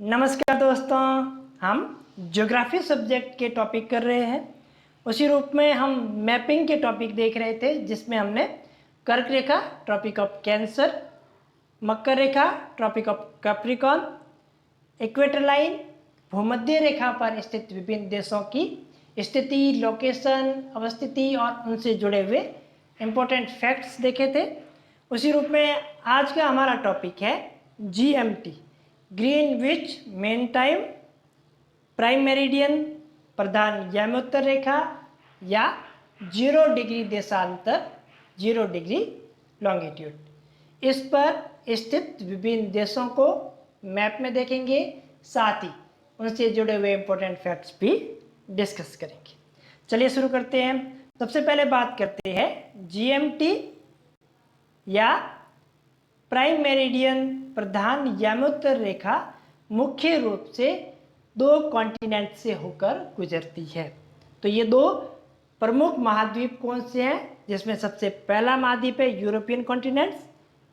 नमस्कार दोस्तों, हम ज्योग्राफी सब्जेक्ट के टॉपिक कर रहे हैं। उसी रूप में हम मैपिंग के टॉपिक देख रहे थे, जिसमें हमने कर्क रेखा ट्रॉपिक ऑफ कैंसर, मकर रेखा tropic of Capricorn, equator line भूमध्य रेखा पर स्थित विभिन्न देशों की स्थिति, लोकेशन, अवस्थिति और उनसे जुड़े हुए इम्पोर्टेंट फैक्ट्स देखे थे। उसी रूप में आज का हमारा टॉपिक है GMT, Greenwich mean time, prime meridian, प्रधान यामोत्तर रेखा या 0 डिग्री देशांतर, 0 डिग्री लॉन्गिट्यूड। इस पर स्थित विभिन्न देशों को मैप में देखेंगे, साथ ही उनसे जुड़े हुए इंपॉर्टेंट फैक्ट्स भी डिस्कस करेंगे। चलिए शुरू करते हैं। सबसे पहले बात करते हैं GMT या प्राइम मेरिडियन, प्रधान यामोत्तर रेखा मुख्य रूप से 2 कॉन्टिनेंट से होकर गुजरती है। तो ये 2 प्रमुख महाद्वीप कौन से हैं, जिसमें सबसे पहला महाद्वीप है यूरोपियन कॉन्टिनेंट्स,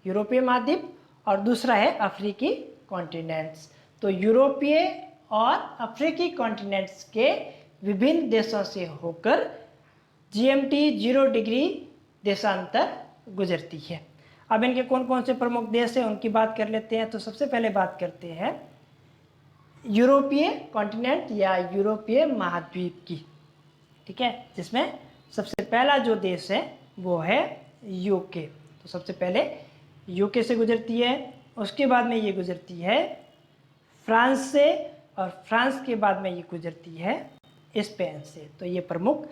यूरोपीय महाद्वीप, और दूसरा है अफ्रीकी कॉन्टिनेंट्स। तो यूरोपीय और अफ्रीकी कॉन्टिनेंट्स के विभिन्न देशों से होकर GMT 0 डिग्री देशांतर गुजरती है। अब इनके कौन कौन से प्रमुख देश हैं उनकी बात कर लेते हैं। तो सबसे पहले बात करते हैं यूरोपीय कॉन्टिनेंट या यूरोपीय महाद्वीप की, ठीक है, जिसमें सबसे पहला जो देश है वो है यूके। तो सबसे पहले यूके से गुजरती है, उसके बाद में ये गुजरती है फ्रांस से, और फ्रांस के बाद में ये गुजरती है स्पेन से। तो ये प्रमुख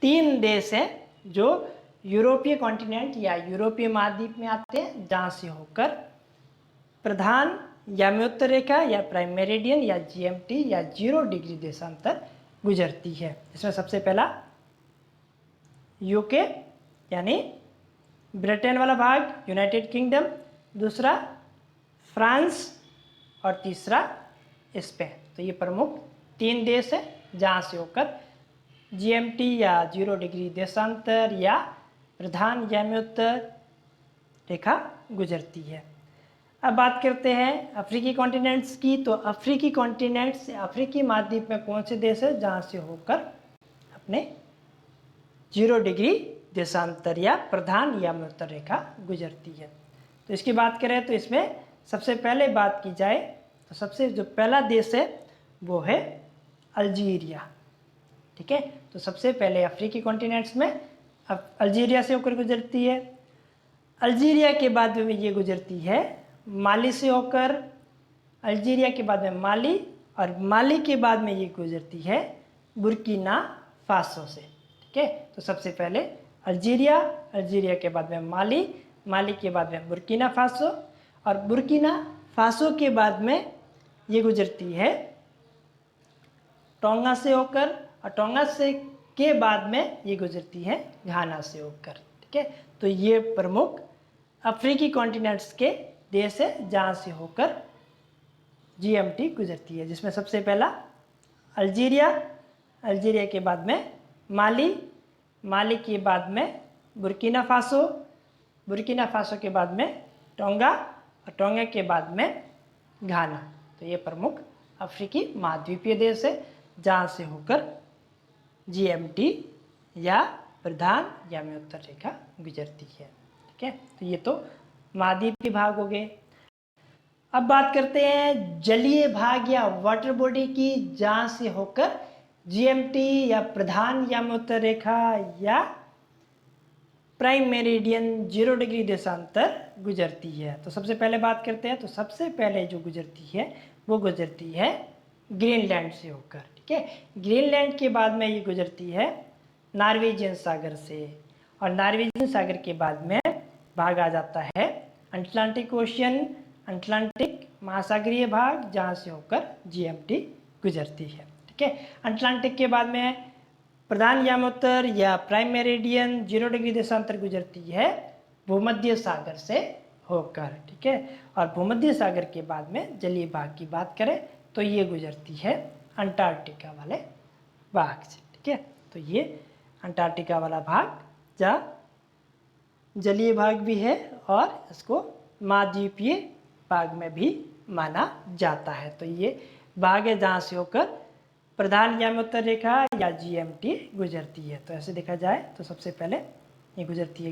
3 देश हैं जो यूरोपीय कॉन्टिनेंट या यूरोपीय महाद्वीप में आते हैं, जहाँ से होकर प्रधान यामोत्तर रेखा या प्राइम मेरिडियन या GMT या 0 डिग्री देशांतर गुजरती है। इसमें सबसे पहला यूके यानी ब्रिटेन वाला भाग, यूनाइटेड किंगडम, दूसरा फ्रांस और तीसरा स्पेन। तो ये प्रमुख 3 देश हैं जहाँ से होकर GMT या 0 डिग्री देशांतर या प्रधान यामोत्तर रेखा गुजरती है। अब बात करते हैं अफ्रीकी कॉन्टिनेंट्स की। तो अफ्रीकी कॉन्टिनेंट्स, अफ्रीकी महाद्वीप में कौन से देश है जहाँ से होकर अपने 0 डिग्री देशांतर या प्रधान यामोत्तर रेखा गुजरती है। तो इसकी बात करें तो इसमें सबसे पहले बात की जाए तो सबसे जो पहला देश है वो है अल्जीरिया, ठीक है। तो सबसे पहले अफ्रीकी कॉन्टिनेंट्स में अल्जीरिया से होकर गुजरती है। अल्जीरिया के बाद में ये गुजरती है माली से होकर, अल्जीरिया के बाद में माली, और माली के बाद में ये गुजरती है बुर्किना फासो से, ठीक है। तो सबसे पहले अल्जीरिया, अल्जीरिया के बाद में माली, माली के बाद में बुर्किना फासो, और बुर्किना फासो के बाद में ये गुजरती है टोंगा से होकर, और टोंगा से के बाद में ये गुजरती है घाना से होकर, ठीक है। तो ये प्रमुख अफ्रीकी कॉन्टिनेंट्स के देश है जहाँ से होकर GMT गुजरती है, जिसमें सबसे पहला अल्जीरिया, अल्जीरिया के बाद में माली, माली के बाद में बुर्किना फासो, बुर्किना फासो के बाद में टोंगा, और टोंगा के बाद में घाना। तो ये प्रमुख अफ्रीकी महाद्वीपीय देश है जहाँ से होकर GMT या प्रधान यामोत्तर रेखा गुजरती है, ठीक है। तो ये तो महाद्वीपीय भाग हो गए। अब बात करते हैं जलीय भाग या वाटर बॉडी की, जहाँ से होकर GMT या प्रधान यामोत्तर रेखा या प्राइम मेरिडियन 0 डिग्री देशांतर गुजरती है। तो सबसे पहले बात करते हैं। तो सबसे पहले जो गुजरती है वो गुजरती है ग्रीनलैंड से होकर, ठीक है। ग्रीनलैंड के बाद में ये गुजरती है नॉर्वेजियन सागर से, और नॉर्वेजियन सागर के बाद में भाग आ जाता है अटलांटिक ओशियन, अटलांटिक महासागरीय भाग, जहाँ से होकर GMT गुजरती है, ठीक है। अटलांटिक के बाद में प्रधान यामोत्तर या प्राइम मेरिडियन 0 डिग्री देशांतर गुजरती है भूमध्य सागर से होकर, ठीक है। और भूमध्य सागर के बाद में जलीय भाग की बात करें तो ये गुजरती है अंटार्कटिका वाले भाग से, ठीक है। तो ये अंटार्कटिका वाला भाग जहाँ जलीय भाग भी है और इसको महाद्वीपीय भाग में भी माना जाता है। तो ये भाग है जहाँ से होकर प्रधान यामोत्तर रेखा या GMT गुजरती है। तो ऐसे देखा जाए तो सबसे पहले ये गुजरती है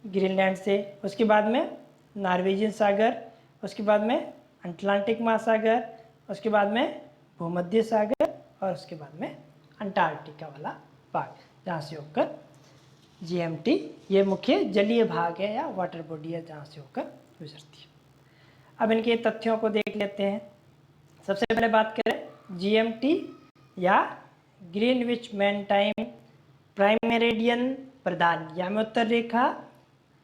ग्रीनलैंड से, उसके बाद में नॉर्वेजियन सागर, उसके बाद में अटलांटिक महासागर, उसके बाद में भूमध्य सागर और उसके बाद में अंटार्कटिका वाला भाग, जहाँ से होकर GMT ये मुख्य जलीय भाग है या वाटर बॉडी है जहाँ से होकर गुजरती है। अब इनके तथ्यों को देख लेते हैं। सबसे पहले बात करें GMT या Greenwich mean time prime meridian प्रधान यामोत्तर रेखा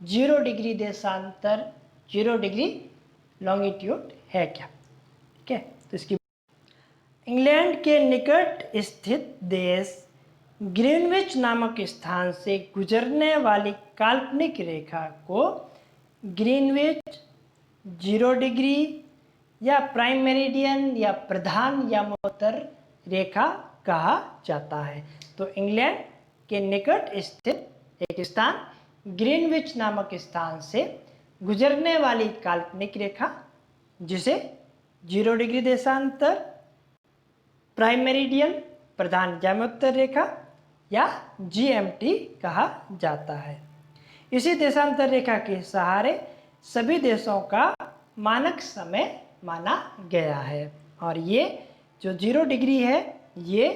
0 डिग्री देशांतर 0 डिग्री लॉन्गिट्यूड है क्या? ठीक है, तो इसकी इंग्लैंड के निकट स्थित देश ग्रीनविच नामक स्थान से गुजरने वाली काल्पनिक रेखा को ग्रीनविच 0 डिग्री या प्राइम मेरिडियन या प्रधान यामोत्तर रेखा कहा जाता है। तो इंग्लैंड के निकट स्थित एक स्थान ग्रीनविच नामक स्थान से गुजरने वाली काल्पनिक रेखा जिसे 0 डिग्री देशांतर प्राइम मेरिडियन प्रधान यामोत्तर रेखा या GMT कहा जाता है। इसी देशांतर रेखा के सहारे सभी देशों का मानक समय माना गया है और ये जो 0 डिग्री है ये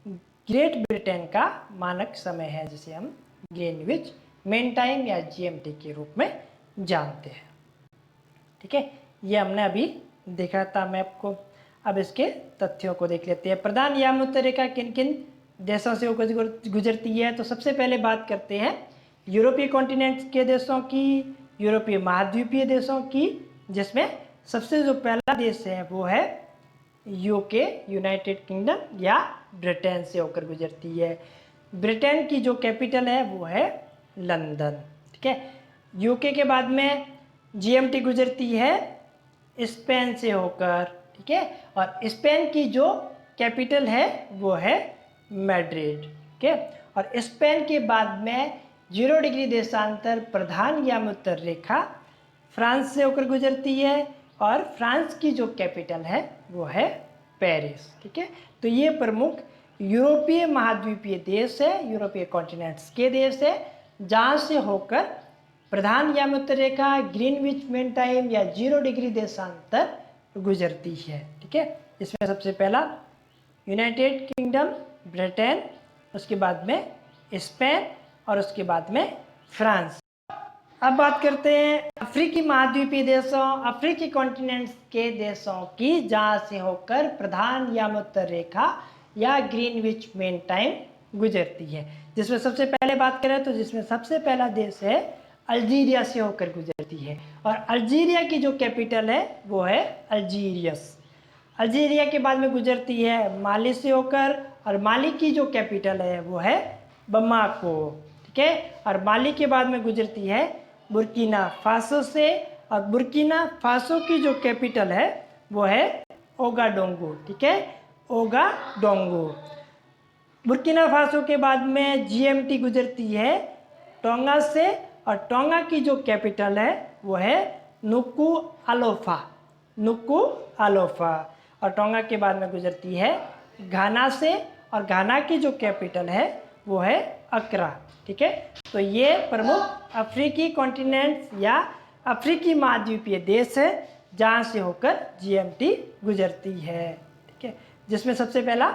ग्रेट ब्रिटेन का मानक समय है जिसे हम ग्रीनविच मेन टाइम या GMT के रूप में जानते हैं। ठीक है, ये हमने अभी देखा था मैप को। अब इसके तथ्यों को देख लेते हैं। प्रधान यामोत्तर रेखा किन किन देशों से गुजरती है? तो सबसे पहले बात करते हैं यूरोपीय कॉन्टिनेंट के देशों की, यूरोपीय महाद्वीपीय देशों की, जिसमें सबसे जो पहला देश है वो है UK यूनाइटेड किंगडम या ब्रिटेन से होकर गुजरती है। ब्रिटेन की जो कैपिटल है वो है लंदन। ठीक है, UK के बाद में GMT गुजरती है स्पेन से होकर। ठीक है, और स्पेन की जो कैपिटल है वो है मैड्रिड। ठीक है, और स्पेन के बाद में 0 डिग्री देशांतर प्रधान यामोत्तर रेखा फ्रांस से होकर गुजरती है और फ्रांस की जो कैपिटल है वो है पेरिस। ठीक है, तो ये प्रमुख यूरोपीय महाद्वीपीय देश है, यूरोपीय कॉन्टिनेंट्स के देश है जहाँ से होकर प्रधान यामोत्तर रेखा ग्रीनविच मेन टाइम या 0 डिग्री देशांतर गुजरती है। ठीक है, इसमें सबसे पहला यूनाइटेड किंगडम ब्रिटेन, उसके बाद में स्पेन और उसके बाद में फ्रांस। अब बात करते हैं अफ्रीकी महाद्वीपीय देशों, अफ्रीकी कॉन्टिनेंट्स के देशों की जहाँ से होकर प्रधान यामोत्तर रेखा या ग्रीनविच मेन टाइम गुजरती है। जिसमें सबसे पहले बात करें तो जिसमें सबसे पहला देश है अल्जीरिया से होकर गुजरती है और अल्जीरिया की जो कैपिटल है वो है अल्जीरियस। अल्जीरिया के बाद में गुजरती है माली से होकर और माली की जो कैपिटल है वो है बमाको। ठीक है, और माली के बाद में गुजरती है बुर्किना फासो से और बुर्किना फासो की जो कैपिटल है वो है ओगाडोंगो। ठीक है, ओगाडोंगो। बुर्किना फासो के बाद में GMT गुजरती है टोंगा से और टोंगा की जो कैपिटल है वो है नुकुअलोफा। और टोंगा के बाद में गुजरती है घाना से और घाना की जो कैपिटल है वो है अक्रा। ठीक है, तो ये प्रमुख अफ्रीकी कॉन्टिनेंट्स या अफ्रीकी महाद्वीपीय देश है जहाँ से होकर GMT गुजरती है। ठीक है, जिसमें सबसे पहला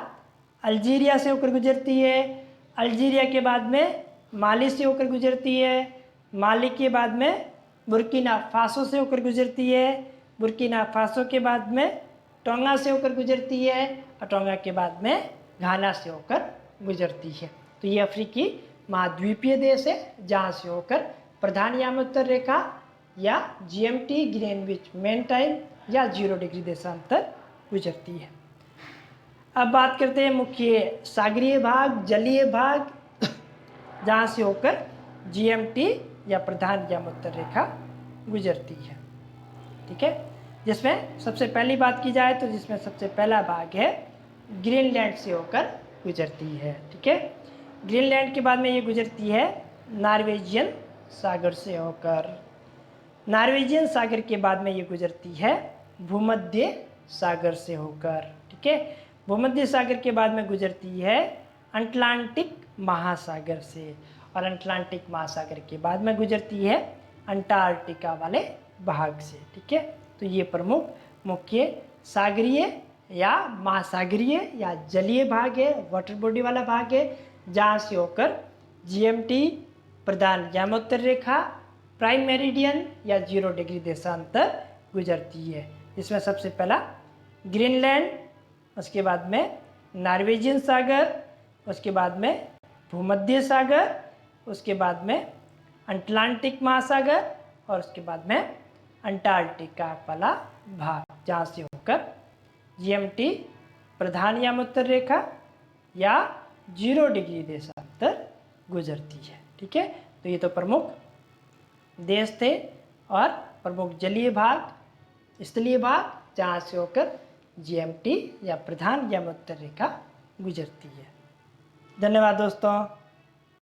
अल्जीरिया से होकर गुजरती है, अल्जीरिया के बाद में माली से होकर गुजरती है, माली के बाद में बुर्किना फासो से होकर गुजरती है, बुर्किना फासो के बाद में टोंगा से होकर गुजरती है और टोंगा के बाद में घाना से होकर गुजरती है। तो ये अफ्रीकी महाद्वीपीय देश है जहाँ से होकर प्रधान यामोत्तर रेखा या GMT ग्रीनविच मेन टाइम या 0 डिग्री देशांतर गुजरती है। अब बात करते हैं मुख्य सागरीय भाग, जलीय भाग जहाँ से होकर GMT या प्रधान यामोत्तर रेखा गुजरती है। ठीक है, जिसमें सबसे पहली बात की जाए तो जिसमें सबसे पहला भाग है ग्रीनलैंड से होकर गुजरती है। ठीक है, ग्रीनलैंड के बाद में ये गुजरती है नॉर्वेजियन सागर से होकर। नॉर्वेजियन सागर के बाद में ये गुजरती है भूमध्य सागर से होकर, ठीक है। भूमध्य सागर के बाद में गुजरती है अटलांटिक महासागर से, और अटलांटिक महासागर के बाद में गुजरती है अंटार्कटिका वाले भाग से, ठीक है। तो ये प्रमुख मुख्य सागरीय या महासागरीय या जलीय भाग है, वाटर बॉडी वाला भाग है, जहाँ से होकर जीएमटी प्रधान यामोत्तर रेखा, प्राइम मेरिडियन या 0 डिग्री देशांतर गुजरती है। इसमें सबसे पहला ग्रीनलैंड, उसके बाद में नॉर्वेजियन सागर, उसके बाद में भूमध्य सागर, उसके बाद में अटलांटिक महासागर, और उसके बाद में अंटार्कटिका वाला भाग, जहाँ से होकर जीएमटी प्रधान यामोत्तर रेखा या 0 डिग्री देशांतर गुजरती है, ठीक है। तो ये तो प्रमुख देश थे और प्रमुख जलीय भाग, स्थलीय भाग, जहाँ से होकर जीएमटी या प्रधान यामोत्तर रेखा गुजरती है। धन्यवाद दोस्तों।